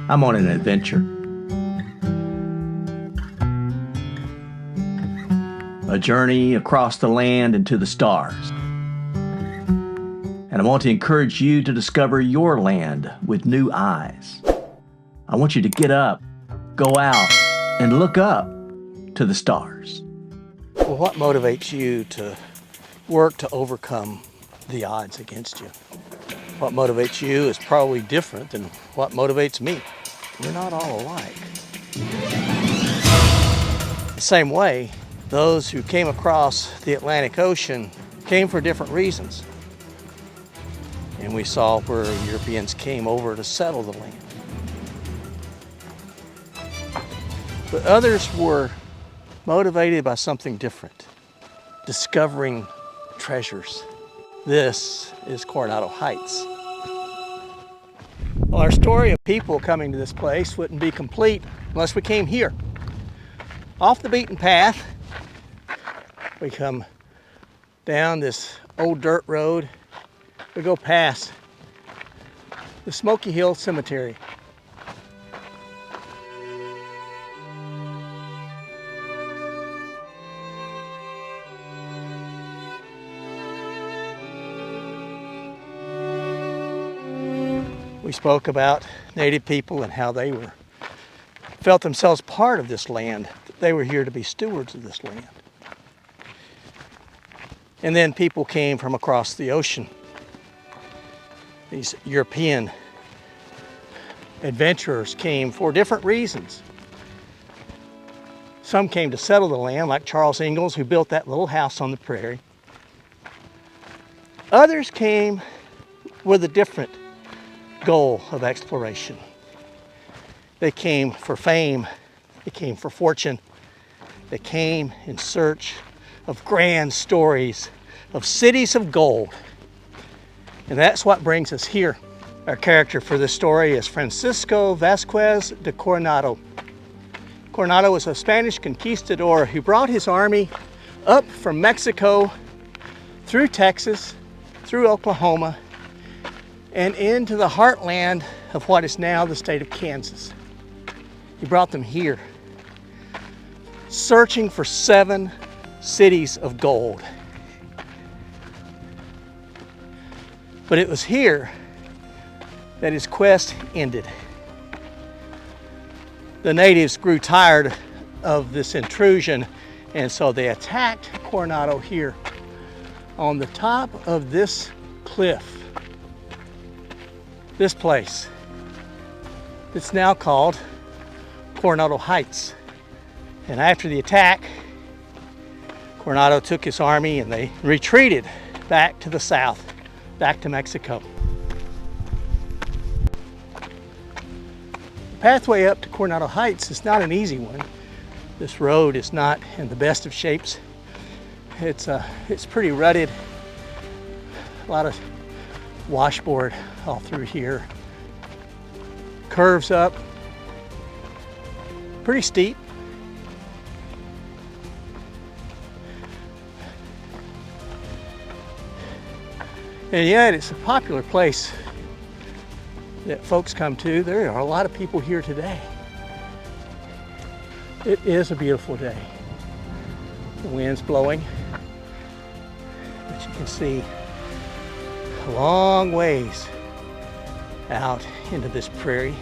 I'm on an adventure. A journey across the land and to the stars. And I want to encourage you to discover your land with new eyes. I want you to get up, go out, and look up to the stars. Well, what motivates you to work to overcome the odds against you? What motivates you is probably different than what motivates me. We're not all alike. The same way, those who came across the Atlantic Ocean came for different reasons. And we saw where Europeans came over to settle the land. But others were motivated by something different, discovering treasures. This is Coronado Heights. Well, our story of people coming to this place wouldn't be complete unless we came here. Off the beaten path, we come down this old dirt road. We go past the Smoky Hill Cemetery. We spoke about Native people and how they felt themselves part of this land. They were here to be stewards of this land. And then people came from across the ocean. These European adventurers came for different reasons. Some came to settle the land, like Charles Ingalls, who built that little house on the prairie. Others came with a different goal of exploration. They came for fame, they came for fortune, they came in search of grand stories of cities of gold. And that's what brings us here. Our character for this story is Francisco Vasquez de Coronado. Coronado was a Spanish conquistador who brought his army up from Mexico, through Texas, through Oklahoma, and into the heartland of what is now the state of Kansas. He brought them here, searching for 7 cities of gold. But it was here that his quest ended. The natives grew tired of this intrusion, and so they attacked Coronado here on the top of this cliff. This place. It's now called Coronado Heights. And after the attack, Coronado took his army and they retreated back to the south, back to Mexico. The pathway up to Coronado Heights is not an easy one. This road is not in the best of shapes. It's pretty rutted. A lot of washboard all through here. Curves up. Pretty steep. And yet it's a popular place that folks come to. There are a lot of people here today. It is a beautiful day. The wind's blowing, but you can see a long ways out into this prairie.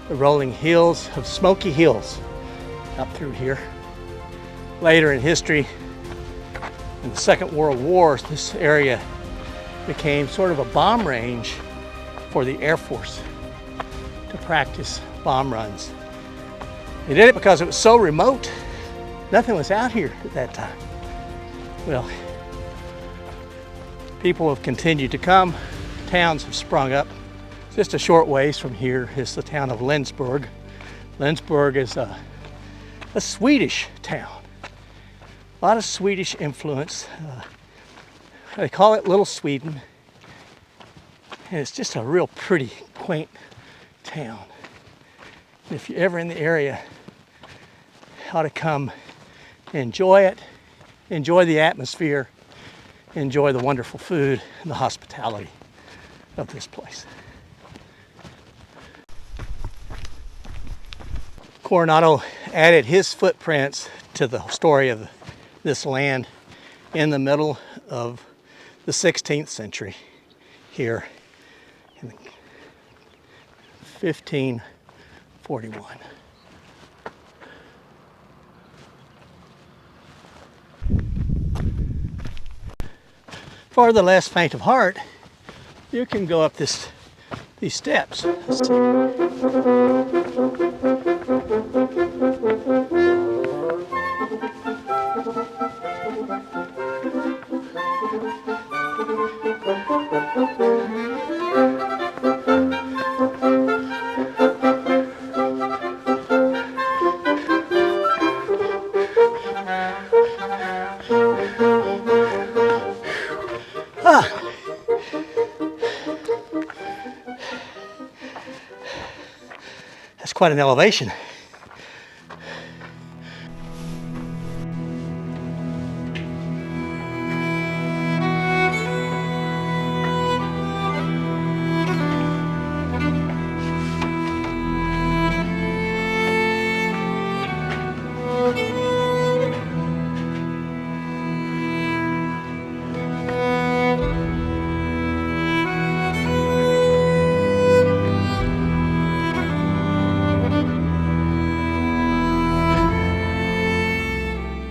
The rolling hills of Smoky Hills up through here. Later in history, in the Second World War, this area became sort of a bomb range for the Air Force to practice bomb runs. They did it because it was so remote. Nothing was out here at that time. Well, people have continued to come. Towns have sprung up. Just a short ways from here is the town of Lensburg. Lensburg is a Swedish town. A lot of Swedish influence. They call it Little Sweden. And it's just a real pretty, quaint town. And if you're ever in the area, you ought to come enjoy it, enjoy the atmosphere, enjoy the wonderful food and the hospitality of this place. Coronado added his footprints to the story of this land in the middle of the 16th century here in 1541. For the less faint of heart, you can go up these steps. Let's see. That's quite an elevation.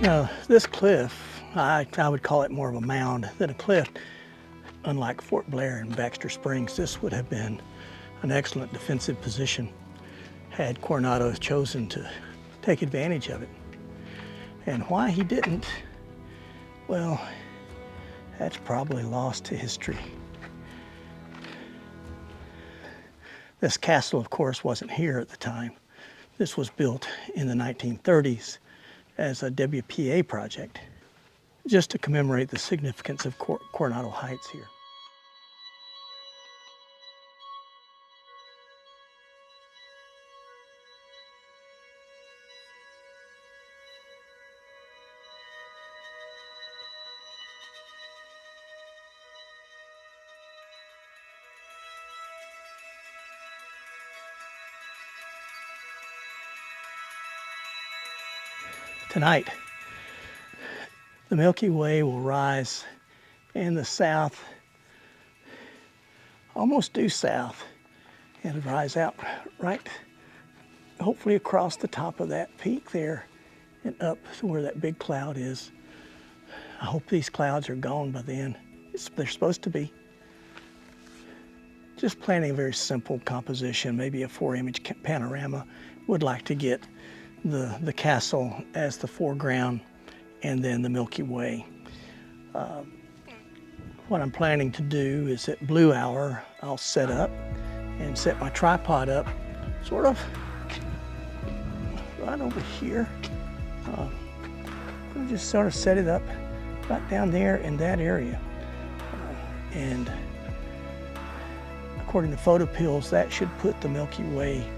Now, this cliff, I would call it more of a mound than a cliff. Unlike Fort Blair and Baxter Springs, this would have been an excellent defensive position had Coronado chosen to take advantage of it. And why he didn't, well, that's probably lost to history. This castle, of course, wasn't here at the time. This was built in the 1930s as a WPA project, just to commemorate the significance of Coronado Heights here. Tonight, the Milky Way will rise in the south, almost due south, and rise out right, hopefully across the top of that peak there and up to where that big cloud is. I hope these clouds are gone by then. They're supposed to be. Just planning a very simple composition, maybe a 4-image panorama. Would like to get the castle as the foreground and then the Milky Way. What I'm planning to do is at blue hour, I'll set up and set my tripod up sort of right over here. I'll just sort of set it up right down there in that area. And according to photo pills, that should put the Milky Way,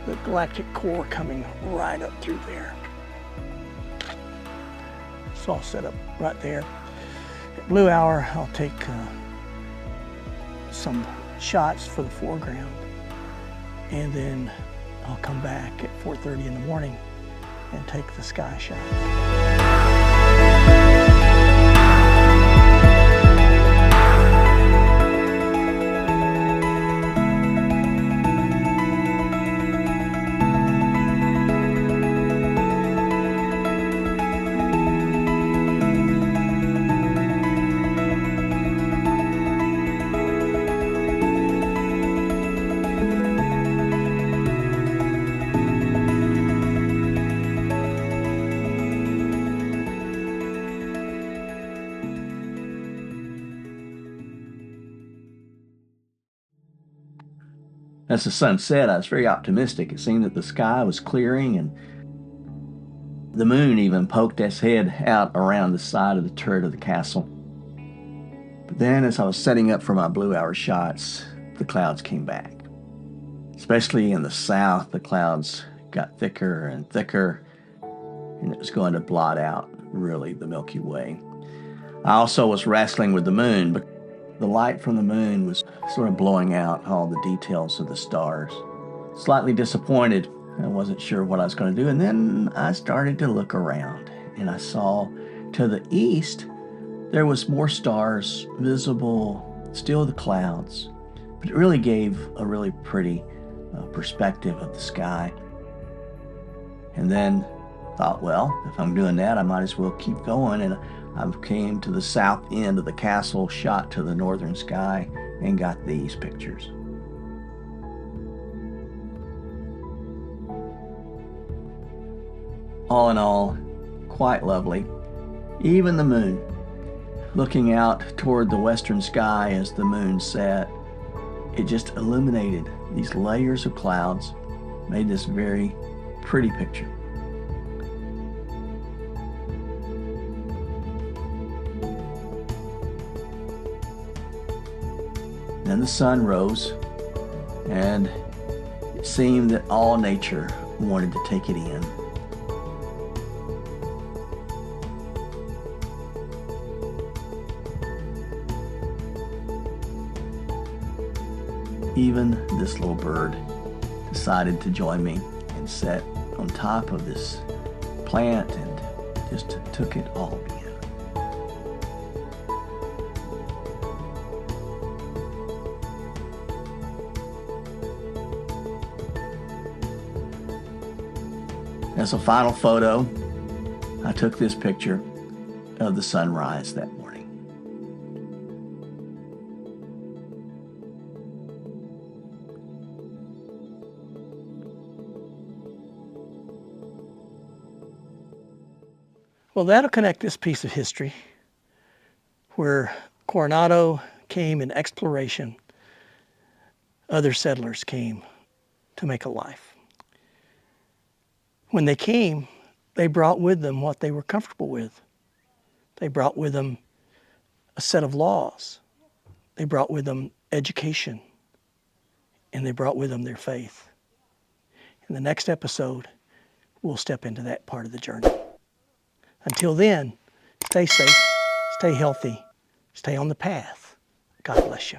the galactic core, coming right up through there. So I'll set up right there. At blue hour, I'll take some shots for the foreground, and then I'll come back at 4:30 in the morning and take the sky shot. As the sun set, I was very optimistic. It seemed that the sky was clearing, and the moon even poked its head out around the side of the turret of the castle. But then, as I was setting up for my blue hour shots, the clouds came back. Especially in the south, the clouds got thicker and thicker, and it was going to blot out, really, the Milky Way. I also was wrestling with the moon, but the light from the moon was sort of blowing out all the details of the stars. Slightly disappointed, I wasn't sure what I was going to do. And then I started to look around, and I saw to the east there was more stars visible, still the clouds, but it really gave a really pretty perspective of the sky. And then thought, well, if I'm doing that, I might as well keep going. And I came to the south end of the castle, shot to the northern sky, and got these pictures. All in all, quite lovely. Even the moon, looking out toward the western sky as the moon set, it just illuminated these layers of clouds, made this very pretty picture. Then the sun rose, and it seemed that all nature wanted to take it in. Even this little bird decided to join me and sat on top of this plant and just took it all in. As a final photo, I took this picture of the sunrise that morning. Well, that'll connect this piece of history where Coronado came in exploration. Other settlers came to make a life. When they came, they brought with them what they were comfortable with. They brought with them a set of laws. They brought with them education. And they brought with them their faith. In the next episode, we'll step into that part of the journey. Until then, stay safe, stay healthy, stay on the path. God bless you.